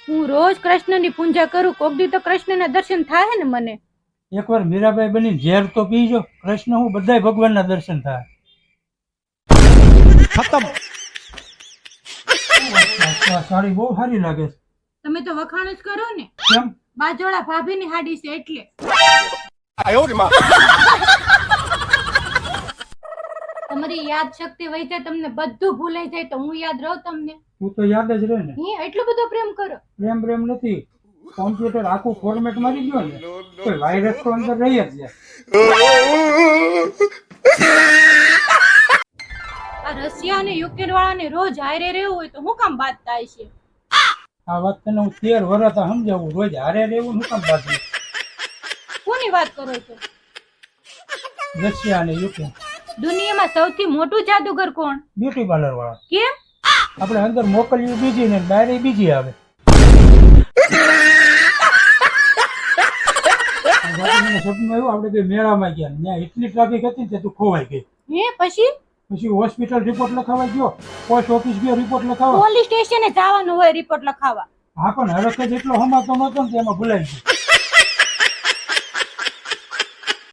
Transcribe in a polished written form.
હું રોજ કૃષ્ણની પૂજા કરું, કોક દી તો કૃષ્ણના દર્શન થાય ને મને. એકવાર મીરાબાઈ બની ઝેર તો પીજો, કૃષ્ણ હું બધાય ભગવાનના દર્શન થાય. ખતમ. સાડી બહુ સારી લાગે છે. તમે તો વખાણ જ કરો ને. કેમ? બાજોળા ભાભીની હાડી છે એટલે. તમારી યાદ શક્તિ વહી જાય, તમને બધું ભૂલાઈ જાય તો હું યાદ રહું તમને? તું તો યાદ જ રહે ને. એટલો બધો પ્રેમ કરો? પ્રેમ નથી, કોમ્પ્યુટર આખું ફોર્મેટ મારી ગયો ને તો વાયરસ તો અંદર રહી જ જાય. આ રશિયા અને યુક્રેન વાળાને રોજ હારે રહેવું હોય તો હું કામ વાત થાય છે? આ વાત તને હું 13 વર્ષ સમજાવું, રોજ હારે રહેવું શું કામ બાકી? કોની વાત કરો છો? રશિયા અને યુક્રેન. દુનિયામાં સૌથી મોટું જાદુગર કોણ? બ્યુટી પાર્લર વાળા. કેમ? આપણે અંદર મોકલ્યું બીજી ને બહાર બીજી આવે. સપનું આવ્યું આપણે બે મેળામાં ગયા, ત્યાં એટલી ટ્રાફિક હતી ને તું ખોવાઈ ગઈ. પછી હોસ્પિટલ રિપોર્ટ લખાવા ગયો, પોસ્ટ ઓફિસ ગયો રિપોર્ટ લખાવા, પોલીસ સ્ટેશને જવાનું હોય રિપોર્ટ લખાવા. હા પણ હરખ જ એટલો હમાતો નતો ને એમાં ભૂલાઈ ગયો.